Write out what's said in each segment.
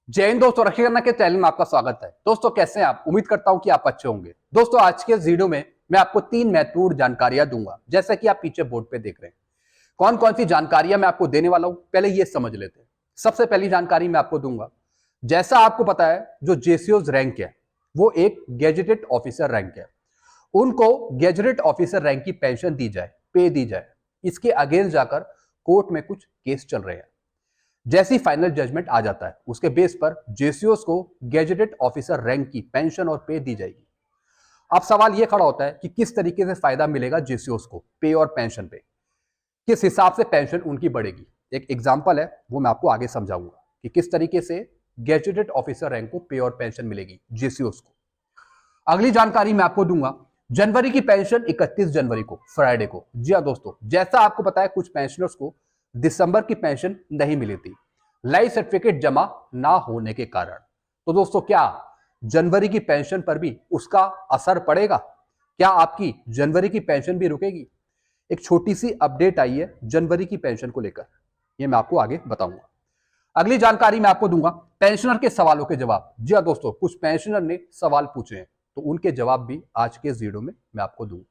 जय हिंद दोस्तों, रखी करना के चैनल में आपका स्वागत है। दोस्तों कैसे हैं आप? उम्मीद करता हूं कि आप अच्छे होंगे। दोस्तों आज के इस वीडियो में मैं आपको 3 महत्वपूर्ण जानकारियां दूंगा, जैसा कि आप पीछे बोर्ड पे देख रहे हैं। कौन कौन सी जानकारियां मैं आपको देने वाला हूं, पहले ये समझ लेते हैं। सबसे पहली जानकारी मैं आपको दूंगा, जैसा आपको पता है जो जेसीओज रैंक है वो एक गैजेटेड ऑफिसर रैंक है। उनको गैजेटेड ऑफिसर रैंक की पेंशन दी जाए, पे दी जाए, इसके अगेंस्ट जाकर कोर्ट में कुछ केस चल रहे हैं। जैसी फाइनल जजमेंट आ जाता है उसके बेस पर जेसीओस को गैजेटेड ऑफिसर रैंक की पेंशन और पे दी जाएगी। अब सवाल यह खड़ा होता है कि किस तरीके से फायदा मिलेगा जेसीओस को पे और पेंशन पे, किस हिसाब से पेंशन उनकी बढ़ेगी। एक एग्जांपल है, वो मैं आपको आगे समझाऊंगा कि किस तरीके से गैजेटेड ऑफिसर रैंक को पे और पेंशन मिलेगी जेसीओस को। अगली जानकारी मैं आपको दूंगा, जनवरी की पेंशन 31 जनवरी को, फ्राइडे को। जी हाँ दोस्तों, जैसा आपको पता है कुछ पेंशनर्स को दिसंबर की पेंशन नहीं मिली थी लाइफ सर्टिफिकेट जमा ना होने के कारण। तो दोस्तों क्या जनवरी की पेंशन पर भी उसका असर पड़ेगा? क्या आपकी जनवरी की पेंशन भी रुकेगी? एक छोटी सी अपडेट आई है जनवरी की पेंशन को लेकर, ये मैं आपको आगे बताऊंगा। अगली जानकारी मैं आपको दूंगा पेंशनर के सवालों के जवाब। जी हाँ दोस्तों, कुछ पेंशनर ने सवाल पूछे हैं तो उनके जवाब भी आज के इस वीडियो में मैं आपको दूंगा।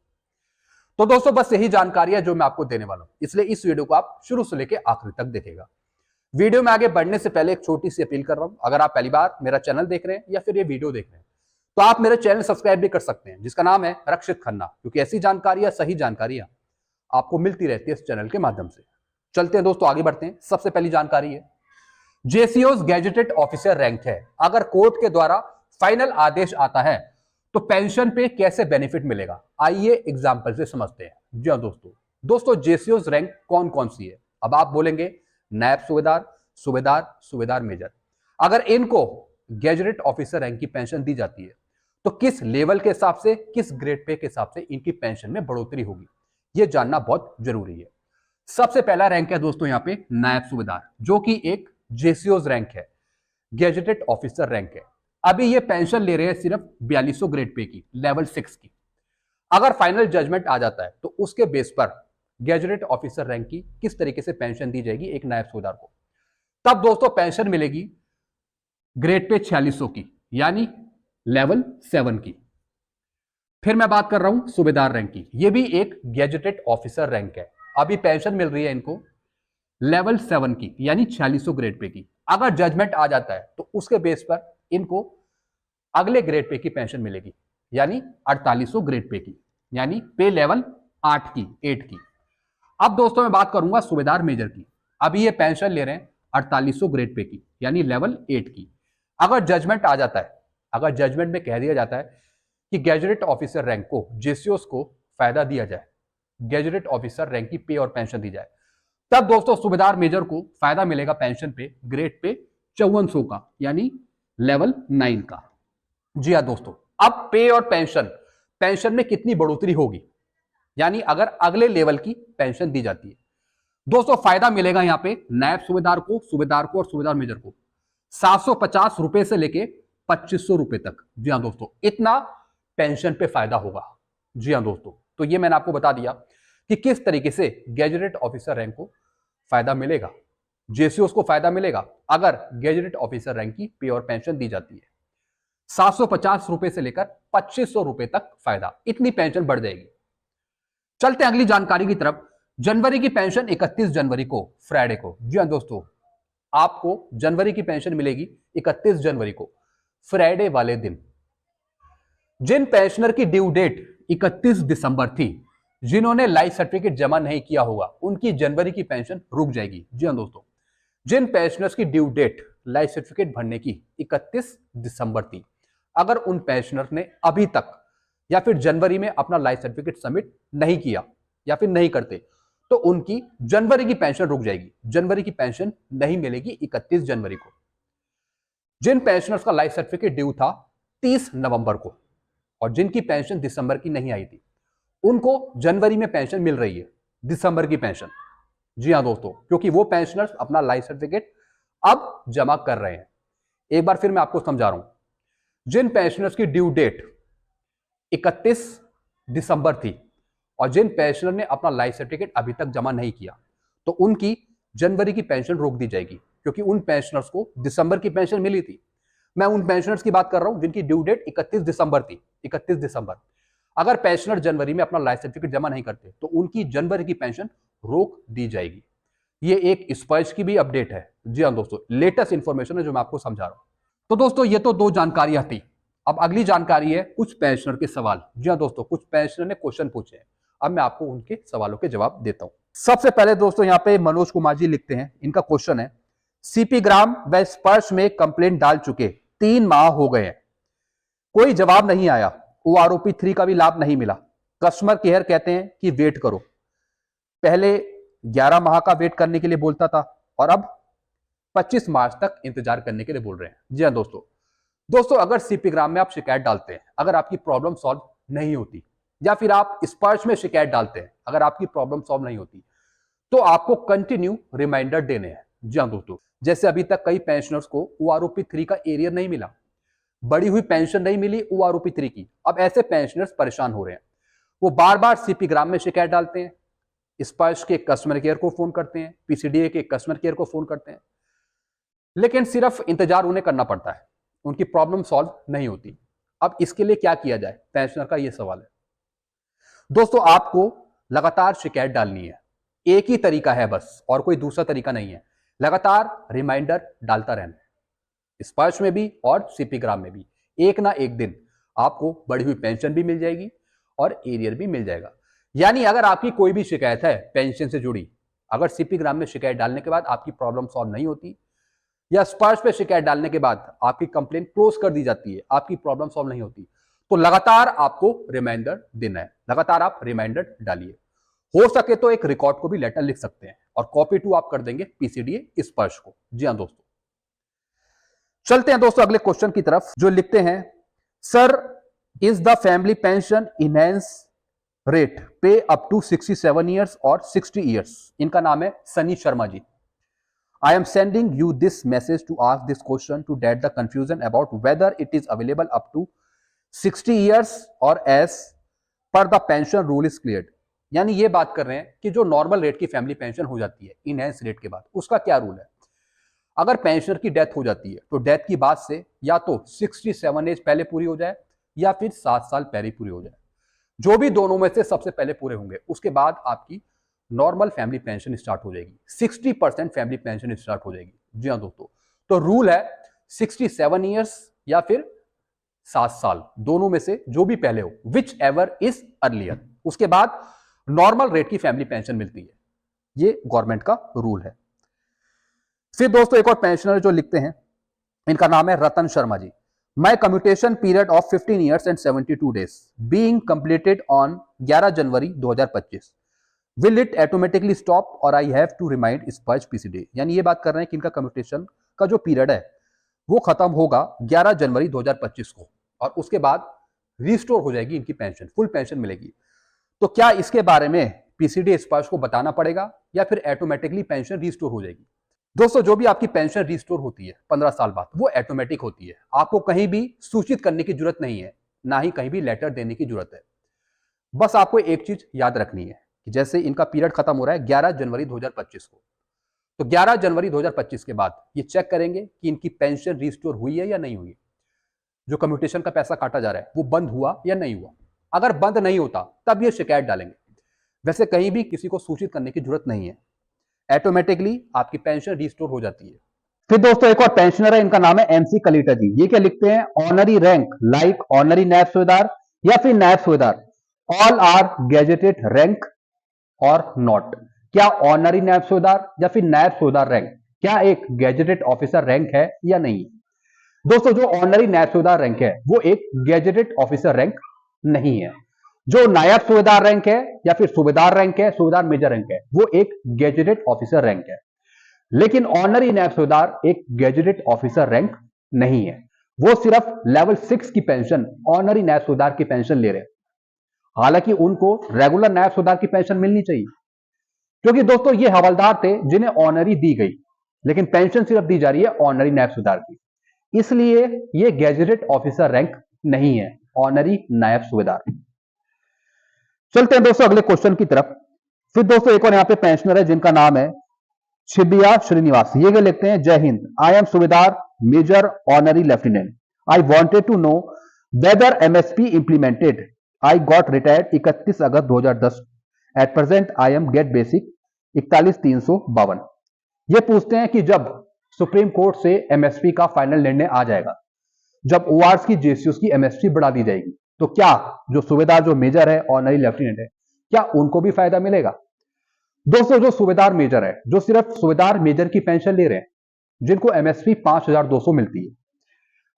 तो दोस्तों बस यही जानकारी है जो मैं आपको देने वाला हूं, इसलिए इस वीडियो को आप शुरू से लेकर आखिर तक देखेगा। वीडियो में आगे बढ़ने से पहले एक छोटी सी अपील कर रहा हूं, अगर आप पहली बार मेरा चैनल देख रहे हैं या फिर ये वीडियो देख रहे हैं तो आप मेरा चैनल सब्सक्राइब भी कर सकते हैं, जिसका नाम है रक्षित खन्ना, क्योंकि ऐसी जानकारियां, सही जानकारियां आपको मिलती रहती है इस चैनल के माध्यम से। चलते हैं दोस्तों, आगे बढ़ते हैं। सबसे पहली जानकारी है जेसीओस गैजेटेड ऑफिसर रैंक है। अगर कोर्ट के द्वारा फाइनल आदेश आता है तो पेंशन पे कैसे बेनिफिट मिलेगा, आइए एग्जांपल से समझते हैं। जी हाँ दोस्तों जेसीओस रैंक कौन कौन सी है? अब आप बोलेंगे नायब सूबेदार, सूबेदार, सूबेदार मेजर। अगर इनको गैजेटेड ऑफिसर रैंक की पेंशन दी जाती है तो किस लेवल के हिसाब से, किस ग्रेड पे के हिसाब से इनकी पेंशन में बढ़ोतरी होगी, यह जानना बहुत जरूरी है। सबसे पहला रैंक है दोस्तों यहाँ पे नायब सूबेदार, जो कि एक जेसीओज रैंक है, गैजेटेड ऑफिसर रैंक है। अभी ये पेंशन ले रहे हैं सिर्फ 4200 ग्रेड पे की, लेवल 6 की। अगर फाइनल जजमेंट आ जाता है तो उसके बेस पर गैजेटेड ऑफिसर रैंक की किस तरीके से पेंशन दी जाएगी एक नायब सूबेदार को, तब दोस्तों पेंशन मिलेगी ग्रेड पे 4600 की, यानी लेवल 7 की। फिर मैं बात कर रहा हूं सूबेदार रैंक की, यह भी एक गैजेटेड ऑफिसर रैंक है। अभी पेंशन मिल रही है इनको लेवल 7 की, यानी 4600 ग्रेड पे की। अगर जजमेंट आ जाता है तो उसके बेस पर इनको अगले ग्रेड पे की पेंशन मिलेगी, यानी 4800 ग्रेड पे की, यानी पे लेवल 8 की, 8 की। अब दोस्तों मैं बात करूंगा सूबेदार मेजर की। अभी ये पेंशन ले रहे हैं 4800 ग्रेड पे की, यानी लेवल 8 की। अगर जजमेंट आ जाता है, अगर जजमेंट में कह दिया जाता है कि गैजेटेड ऑफिसर रैंक को, जेसीओस को फायदा दिया जाए, गैजेटेड ऑफिसर रैंक की पे और पेंशन दी जाए, तब दोस्तों सूबेदार मेजर को फायदा मिलेगा पेंशन पे ग्रेड पे 5400 का, यानी लेवल 9 का। जी हाँ दोस्तों, अब पे और पेंशन, पेंशन में कितनी बढ़ोतरी होगी, यानी अगर अगले लेवल की पेंशन दी जाती है, दोस्तों फायदा मिलेगा यहां पे नायब सूबेदार को, सूबेदार को और सूबेदार मेजर को 750 रुपए से लेके 2500 रुपए तक। जी हाँ दोस्तों, इतना पेंशन पे फायदा होगा। जी हाँ दोस्तों, तो ये मैंने आपको बता दिया कि किस तरीके से गैजेटेड ऑफिसर रैंक को फायदा मिलेगा, जेसीओस को फायदा मिलेगा अगर गैजेटेड ऑफिसर रैंक की पे और पेंशन दी जाती है। 750 रुपए से लेकर 2500 रुपए तक फायदा, इतनी पेंशन बढ़ जाएगी। चलते हैं अगली जानकारी की तरफ। जनवरी की पेंशन 31 जनवरी को, फ्राइडे को। जी हाँ दोस्तों, आपको जनवरी की पेंशन मिलेगी 31 जनवरी को, फ्राइडे वाले दिन। जिन पेंशनर की ड्यू डेट 31 दिसंबर थी, जिन्होंने लाइफ सर्टिफिकेट जमा नहीं किया होगा, उनकी जनवरी की पेंशन रुक जाएगी। जी हाँ दोस्तों, जिन पेंशनर्स की ड्यू डेट लाइफ सर्टिफिकेट भरने की 31 दिसंबर थी, अगर उन पेंशनर ने अभी तक या फिर जनवरी में अपना लाइफ सर्टिफिकेट सबमिट नहीं किया या फिर नहीं करते, तो उनकी जनवरी की पेंशन रुक जाएगी, जनवरी की पेंशन नहीं मिलेगी 31 जनवरी को। जिन पेंशनर्स का लाइफ सर्टिफिकेट ड्यू था 30 नवंबर को और जिनकी पेंशन दिसंबर की नहीं आई थी, उनको जनवरी में पेंशन मिल रही है, दिसंबर की पेंशन। जी हाँ दोस्तों, क्योंकि वो पेंशनर्स अपना लाइफ सर्टिफिकेट अब जमा कर रहे हैं। एक बार फिर मैं आपको समझा रहा हूं, जिन पेंशनर्स की ड्यू डेट 31 दिसंबर थी और जिन पेंशनर ने अपना लाइफ सर्टिफिकेट अभी तक जमा नहीं किया, तो उनकी जनवरी की पेंशन रोक दी जाएगी, क्योंकि उन पेंशनर्स को दिसंबर की पेंशन मिली थी। मैं उन पेंशनर्स की बात कर रहा हूं जिनकी ड्यू डेट 31 दिसंबर थी। 31 दिसंबर। अगर पेंशनर जनवरी में अपना लाइफ सर्टिफिकेट जमा नहीं करते तो उनकी जनवरी की पेंशन रोक दी जाएगी। ये एक स्पर्श की भी अपडेट है। जी हाँ दोस्तों, लेटेस्ट इंफॉर्मेशन है जो मैं आपको समझा रहा हूं। तो दोस्तों ये तो दो जानकारियां थी। अब अगली जानकारी है कुछ पेंशनर के सवाल। जी हाँ दोस्तों, कुछ पेंशनर ने क्वेश्चन पूछे हैं। अब मैं आपको उनके सवालों के जवाब देता हूं। सबसे पहले दोस्तों यहाँ पे मनोज कुमार जी लिखते हैं, इनका क्वेश्चन है, सीपी ग्राम व स्पर्श में कंप्लेंट डाल चुके 3 माह हो गए हैं, कोई जवाब नहीं आया, ओआरओपी 3 का भी लाभ नहीं मिला। कस्टमर केयर कहते हैं कि वेट करो। पहले 11 माह का वेट करने के लिए बोलता था और अब 25 मार्च तक इंतजार करने के लिए बोल रहे हैं। जी हाँ दोस्तों अगर सीपी ग्राम में आप शिकायत डालते हैं, अगर आपकी प्रॉब्लम सॉल्व नहीं होती, या फिर आप स्पर्श में शिकायत डालते हैं, अगर आपकी प्रॉब्लम सॉल्व नहीं होती, तो आपको कंटिन्यू रिमाइंडर देने हैं। जी हाँ दोस्तों, जैसे अभी तक कई पेंशनर्स को ओआरओपी 3 का एरियर नहीं मिला, बढ़ी हुई पेंशन नहीं मिली ओआरओपी 3 की। अब ऐसे पेंशनर्स परेशान हो रहे हैं, वो बार बार सीपी ग्राम में शिकायत डालते हैं, स्पर्श के कस्टमर केयर को फोन करते हैं, पीसीडीए के कस्टमर केयर को फोन करते हैं, लेकिन सिर्फ इंतजार उन्हें करना पड़ता है, उनकी प्रॉब्लम सॉल्व नहीं होती। अब इसके लिए क्या किया जाए, पेंशनर का यह सवाल है। दोस्तों आपको लगातार शिकायत डालनी है, एक ही तरीका है बस, और कोई दूसरा तरीका नहीं है। लगातार रिमाइंडर डालता रहना है, स्पर्श में भी और सीपी ग्राम में भी। एक ना एक दिन आपको बढ़ी हुई पेंशन भी मिल जाएगी और एरियर भी मिल जाएगा। यानी अगर आपकी कोई भी शिकायत है पेंशन से जुड़ी, अगर सीपी ग्राम में शिकायत डालने के बाद आपकी प्रॉब्लम सॉल्व नहीं होती, या स्पर्श पे शिकायत डालने के बाद आपकी कंप्लेंट क्लोज कर दी जाती है, आपकी प्रॉब्लम सॉल्व नहीं होती, तो लगातार आपको रिमाइंडर देना है। लगातार आप रिमाइंडर डालिए। हो सके तो एक रिकॉर्ड को भी लेटर लिख सकते हैं और कॉपी 2 आप कर देंगे पीसीडीए स्पर्श को। जी हाँ दोस्तों, चलते हैं दोस्तों अगले क्वेश्चन की तरफ, जो लिखते हैं, sir is the family pension enhance rate पे अप टू 67 ईयर्स और 60 ईयर्स। इनका नाम है Sunny Sharma ji. I am sending you this message to ask this question to get the confusion about whether it is available up to 60 years or as per the pension rule is cleared। यानी ये बात कर रहे हैं कि जो नॉर्मल रेट की family pension हो जाती है इनहेंस रेट के बाद, उसका क्या रूल है। अगर पेंशनर की डेथ हो जाती है तो डेथ की बाद से या तो 67 एज पहले पूरी हो जाए या फिर 7 साल पहले पूरी हो जाए, जो भी दोनों में से सबसे पहले पूरे होंगे, उसके बाद आपकी नॉर्मल फैमिली पेंशन स्टार्ट हो जाएगी, 60% फैमिली पेंशन स्टार्ट हो जाएगी। जी हाँ दोस्तों, तो रूल है 67 ईयर्स या फिर 7 साल, दोनों में से जो भी पहले हो, विच एवर इज अर्लियर, उसके बाद नॉर्मल रेट की फैमिली पेंशन मिलती है। ये गवर्नमेंट का रूल है। फिर दोस्तों एक और पेंशनर जो लिखते हैं, इनका नाम है Ratan Sharma ji. My commutation period of 15 years and 72 days being completed on 11 January 2025, will it automatically stop और I have to remind Sparsh PCD. यानी ये बात कर रहे हैं कि इनका कम्यूटेशन का जो पीरियड है वो खत्म होगा 11 जनवरी 2025 को, और उसके बाद रिस्टोर हो जाएगी इनकी पेंशन, फुल पेंशन मिलेगी। तो क्या इसके बारे में पीसीडी स्पर्श को बताना पड़ेगा या फिर ऑटोमेटिकली पेंशन रिस्टोर हो जाएगी। दोस्तों जो भी आपकी पेंशन रिस्टोर होती है 15 साल बाद, वो ऑटोमेटिक होती है, आपको कहीं भी सूचित करने की जरूरत नहीं है, ना ही कहीं भी लेटर देने की जरूरत है। बस आपको एक चीज याद रखनी है कि जैसे इनका पीरियड खत्म हो रहा है 11 जनवरी 2025 को, तो 11 जनवरी 2025 के बाद ये चेक करेंगे कि इनकी पेंशन रिस्टोर हुई है या नहीं हुई, जो कम्यूटेशन का पैसा काटा जा रहा है वो बंद हुआ या नहीं हुआ। अगर बंद नहीं होता तब ये शिकायत डालेंगे, वैसे कहीं भी किसी को सूचित करने की जरूरत नहीं है, ऑटोमेटिकली आपकी पेंशन रिस्टोर हो जाती है। फिर दोस्तों एक और पेंशनर है, इनका नाम है एमसी कलीटा जी। ये क्या लिखते हैं, ऑनरी रैंक लाइक ऑनरी नायब सूबेदार या फिर नायब सूबेदार, ऑल आर गैजेटेड रैंक और नॉट। क्या ऑनरी नायब सूबेदार या फिर नायब सूबेदार रैंक क्या एक गैजेटेड ऑफिसर रैंक है या नहीं। दोस्तों जो ऑनरी नायब सूबेदार रैंक है वो एक गैजेटेड ऑफिसर रैंक नहीं है। जो नायब सूबेदार रैंक है या फिर सूबेदार रैंक है, सूबेदार मेजर रैंक है, वो एक गैजेटेड ऑफिसर रैंक है। लेकिन ऑनरी नायब सूबेदार एक गैजेटेड ऑफिसर रैंक नहीं है, वो सिर्फ लेवल 6 की पेंशन, ऑनरी नायब सूबेदार की पेंशन ले रहे हैं। हालांकि उनको रेगुलर नायब सूबेदार की पेंशन मिलनी चाहिए, क्योंकि दोस्तों ये हवलदार थे जिन्हें ऑनरी दी गई, लेकिन पेंशन सिर्फ दी जा रही है ऑनरी नायब सूबेदार की, इसलिए ये गैजेटेड ऑफिसर रैंक नहीं है, ऑनरी नायब सूबेदार। चलते हैं दोस्तों अगले क्वेश्चन की तरफ। फिर दोस्तों एक और यहां पे पेंशनर है जिनका नाम है शिबिया श्रीनिवास ये क्या लिखते हैं, जय हिंद, I am subedar major honorary lieutenant, I wanted to know whether MSP implemented, I got retired 31 August 2010, at present I am get basic 41,352। ये पूछते हैं कि जब सुप्रीम कोर्ट से एमएसपी का फाइनल निर्णय आ जाएगा, जब ओआरएस की जेसीयूस की एमएसपी बढ़ा दी जाएगी, तो क्या जो सूबेदार जो मेजर है ऑनरी लेफ्टिनेंट है, क्या उनको भी फायदा मिलेगा? दोस्तों जो सूबेदार मेजर है, जो सिर्फ सूबेदार मेजर की पेंशन ले रहे हैं, जिनको एमएसपी 5,200 मिलती है,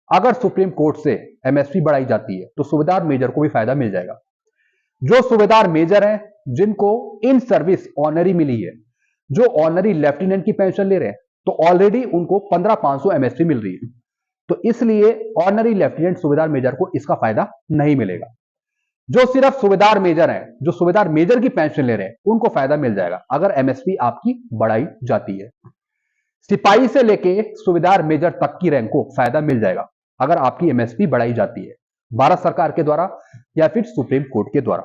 अगर सुप्रीम कोर्ट से एमएसपी बढ़ाई जाती है तो सूबेदार मेजर को भी फायदा मिल जाएगा। जो सूबेदार मेजर हैं जिनको इन सर्विस ऑनरी मिली है, जो ऑनरी लेफ्टिनेंट की पेंशन ले रहे हैं, तो ऑलरेडी उनको 15,500 एमएसपी मिल रही है, तो इसलिए ऑनरी लेफ्टिनेंट सूबेदार मेजर को इसका फायदा नहीं मिलेगा। जो सिर्फ सूबेदार मेजर हैं, जो सूबेदार मेजर की पेंशन ले रहे हैं, उनको फायदा मिल जाएगा अगर एमएसपी आपकी बढ़ाई जाती है। सिपाही से लेके सूबेदार मेजर तक की रैंक को फायदा मिल जाएगा अगर आपकी एमएसपी बढ़ाई जाती है, भारत सरकार के द्वारा या फिर सुप्रीम कोर्ट के द्वारा।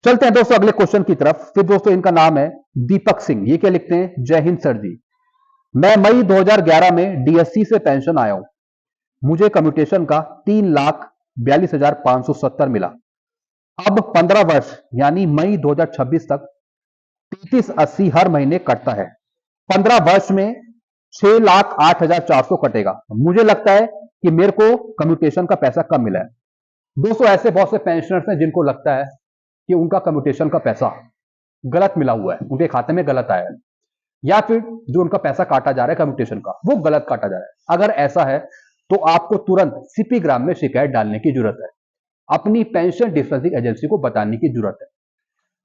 चलते हैं दोस्तों अगले क्वेश्चन की तरफ। फिर दोस्तों इनका नाम है दीपक सिंह, ये क्या लिखते हैं, जय हिंद सर जी, मैं मई 2011 में डीएससी से पेंशन आया हूं, मुझे कम्यूटेशन का 3,42,570 मिला। अब 15 वर्ष यानी मई 2026 तक 3380 हर महीने कटता है, 15 वर्ष में 6,08,400 कटेगा। मुझे लगता है कि मेरे को कम्यूटेशन का पैसा कम मिला है। दोस्तों ऐसे बहुत से पेंशनर्स हैं जिनको लगता है कि उनका कम्यूटेशन का पैसा गलत मिला हुआ है, उनके खाते में गलत आया है, या फिर जो उनका पैसा काटा जा रहा है कम्यूटेशन का वो गलत काटा जा रहा है। अगर ऐसा है तो आपको तुरंत सीपी ग्राम में शिकायत डालने की जरूरत है, अपनी पेंशन डिस्पेंसिंग एजेंसी को बताने की जरूरत है।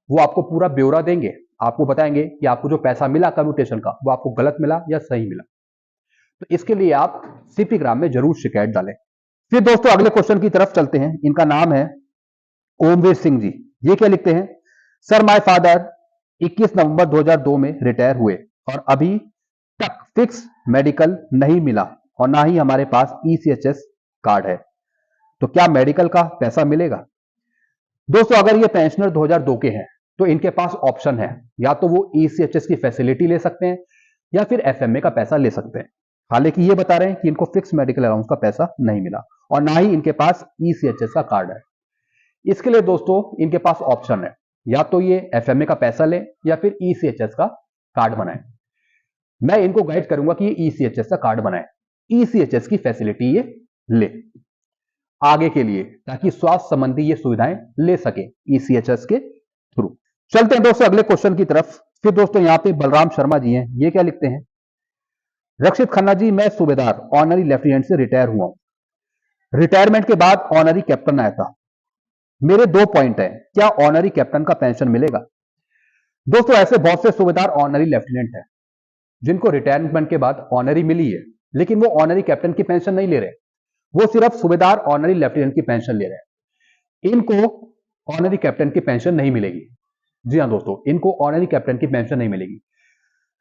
वो आपको पूरा ब्यौरा देंगे, आपको बताएंगे कि आपको जो पैसा मिला कम्यूटेशन का वो आपको गलत मिला या सही मिला। तो इसके लिए आप सीपी ग्राम में जरूर शिकायत डालें। फिर दोस्तों अगले क्वेश्चन की तरफ चलते हैं। इनका नाम है ओमवीर सिंह जी, ये क्या लिखते हैं, सर माय फादर 21 नवंबर 2002 में रिटायर हुए और अभी तक फिक्स मेडिकल नहीं मिला और ना ही हमारे पास ईसीएचएस कार्ड है, तो क्या मेडिकल का पैसा मिलेगा? दोस्तों अगर ये पेंशनर 2002 के हैं तो इनके पास ऑप्शन है, या तो वो ईसीएचएस की फैसिलिटी ले सकते हैं या फिर एफएमए का पैसा ले सकते हैं। हालांकि ये बता रहे हैं कि इनको फिक्स मेडिकल अलाउंस का पैसा नहीं मिला और ना ही इनके पास ईसीएचएस का कार्ड है। इसके लिए दोस्तों इनके पास ऑप्शन है, या तो ये एफएमए का पैसा ले या फिर ईसीएचएस का कार्ड बनाए। मैं इनको गाइड करूंगा कि ये ईसीएचएस का कार्ड बनाए, ईसीएचएस की फैसिलिटी ये ले आगे के लिए, ताकि स्वास्थ्य संबंधी ये सुविधाएं ले सके ईसीएचएस के थ्रू। चलते हैं दोस्तों अगले क्वेश्चन की तरफ। फिर दोस्तों यहां पे बलराम शर्मा जी हैं, ये क्या लिखते हैं, रक्षित खन्ना जी, मैं सूबेदार ऑनरी लेफ्टिनेंट से रिटायर हुआ हूं, रिटायरमेंट के बाद ऑनरी कैप्टन आया था, मेरे 2 पॉइंट है, क्या ऑनरी कैप्टन का पेंशन मिलेगा? दोस्तों ऐसे बहुत से सूबेदार ऑनरी लेफ्टिनेंट हैं जिनको रिटायरमेंट के बाद ऑनरी मिली है, लेकिन वो ऑनरी कैप्टन की पेंशन नहीं ले रहे, वो सिर्फ सूबेदार ऑनरी लेफ्टिनेंट की पेंशन ले रहे हैं। इनको ऑनरी कैप्टन की पेंशन नहीं मिलेगी। जी हाँ दोस्तों, इनको ऑनरी कैप्टन की पेंशन नहीं मिलेगी।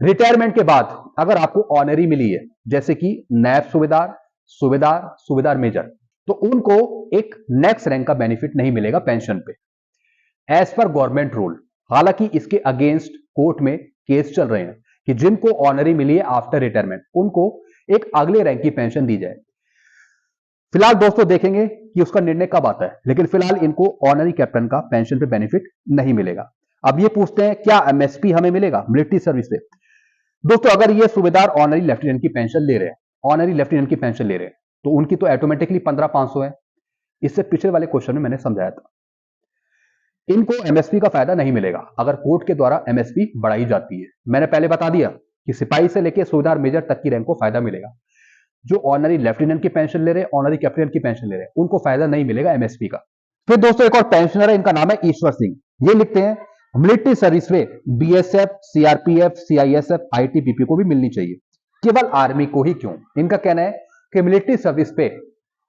रिटायरमेंट के बाद अगर आपको ऑनरी मिली है, जैसे कि नायब सूबेदार, सूबेदार, सूबेदार मेजर, तो उनको एक नेक्स्ट रैंक का बेनिफिट नहीं मिलेगा पेंशन पे, एज पर गवर्नमेंट रूल। हालांकि इसके अगेंस्ट कोर्ट में केस चल रहे हैं कि जिनको ऑनरी मिली है आफ्टर रिटायरमेंट, उनको एक अगले रैंक की पेंशन दी जाए। फिलहाल दोस्तों देखेंगे कि उसका निर्णय कब आता है, लेकिन फिलहाल इनको ऑनरी कैप्टन का पेंशन पे बेनिफिट नहीं मिलेगा। अब ये पूछते हैं क्या एमएसपी हमें मिलेगा मिलिट्री सर्विस पे? दोस्तों अगर ये सूबेदार ऑनरी लेफ्टिनेंट की पेंशन ले रहे हैं, ऑनरी लेफ्टिनेंट की पेंशन ले रहे हैं, तो उनकी तो ऑटोमेटिकली 15,500 है। इससे पिछले वाले क्वेश्चन में मैंने समझाया था, इनको एमएसपी का फायदा नहीं मिलेगा अगर कोर्ट के द्वारा एमएसपी बढ़ाई जाती है। मैंने पहले बता दिया कि सिपाही से लेकर सूबेदार मेजर तक की रैंक को फायदा मिलेगा। जो ऑनरी लेफ्टिनेंट की पेंशन ले रहे हैं, ऑनरी कैप्टन की पेंशन ले रहे हैं, उनको फायदा नहीं मिलेगा एमएसपी का। फिर दोस्तों एक और पेंशनर है, इनका नाम है ईश्वर सिंह, ये लिखते हैं मिलिट्री सर्विस में बीएसएफ, सीआरपीएफ, सीआईएसएफ, आईटीबीपी को भी मिलनी चाहिए, केवल आर्मी को ही क्यों? इनका कहना है कि मिलिट्री सर्विस पे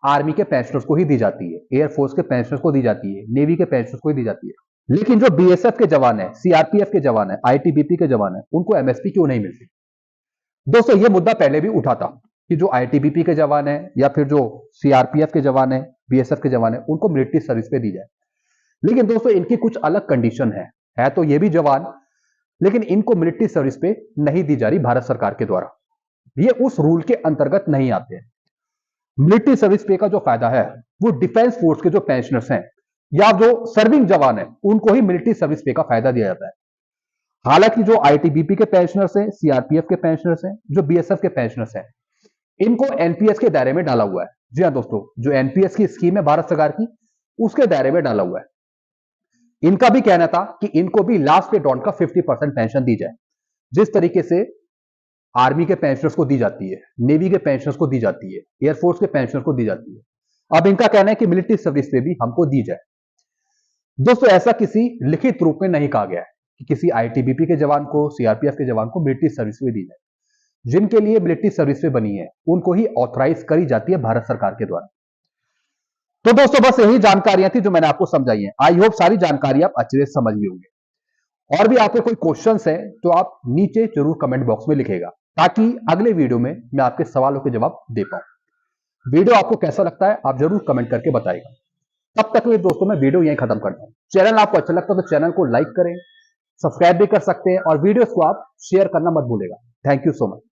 आर्मी के पेंशनर्स को ही दी जाती है, एयरफोर्स के पेंशनर्स को दी जाती है, नेवी के पेंशनर्स को ही दी जाती है, लेकिन जो बीएसएफ के जवान है, सीआरपीएफ के जवान है, आईटीबीपी के जवान है, उनको एमएसपी क्यों नहीं मिलती? दोस्तों ये मुद्दा पहले भी उठा था कि जो आईटीबीपी के जवान है या फिर जो सीआरपीएफ के जवान है, बीएसएफ के जवान है, उनको मिलिट्री सर्विस पे दी जाए। लेकिन दोस्तों इनकी कुछ अलग कंडीशन है तो ये भी जवान लेकिन इनको मिलिट्री सर्विस पे नहीं दी जा रही भारत सरकार के द्वारा। ये उस रूल के अंतर्गत नहीं आते हैं। मिलिट्री सर्विस पे का जो फायदा है वो डिफेंस फोर्स के जो पेंशनर्स हैं या जो सर्विंग जवान है उनको ही मिलिट्री सर्विस पे का फायदा दिया जाता है। हालांकि जो आईटीबीपी के पेंशनर्स हैं, सीआरपीएफ के पेंशनर्स हैं, जो बीएसएफ के पेंशनर्स हैं, इनको एनपीएस के दायरे में डाला हुआ है। जी हाँ दोस्तों, जो एनपीएस की स्कीम है भारत सरकार की, उसके दायरे में डाला हुआ है। इनका भी कहना था कि इनको भी लास्ट पे डॉन का 50% पेंशन दी जाए, जिस तरीके से आर्मी के पेंशनर्स को दी जाती है, नेवी के पेंशनर्स को दी जाती है, एयरफोर्स के पेंशनर्स को दी जाती है। अब इनका कहना है कि मिलिट्री सर्विस पे भी हमको दी जाए। दोस्तों, ऐसा किसी लिखित रूप में नहीं कहा गया है कि किसी आईटीबीपी के जवान को, सीआरपीएफ के जवान को मिलिट्री सर्विस में दी जाए। जिनके लिए मिलिट्री सर्विस में बनी है उनको ही ऑथराइज करी जाती है भारत सरकार के द्वारा। तो दोस्तों, बस यही जानकारियां थी जो मैंने आपको समझाई है। आई होप सारी जानकारी आप अच्छे से समझ गए होंगे। और भी आपके कोई क्वेश्चंस है तो आप नीचे जरूर कमेंट बॉक्स में लिखेगा, ताकि अगले वीडियो में मैं आपके सवालों के जवाब दे पाऊं। वीडियो आपको कैसा लगता है आप जरूर कमेंट करके बताइएगा। तब तक के लिए दोस्तों मैं वीडियो यहीं खत्म करता हूं। चैनल आपको अच्छा लगता है तो चैनल को लाइक करें, सब्सक्राइब भी कर सकते हैं और वीडियोस को आप शेयर करना मत भूलेगा। Thank you so much.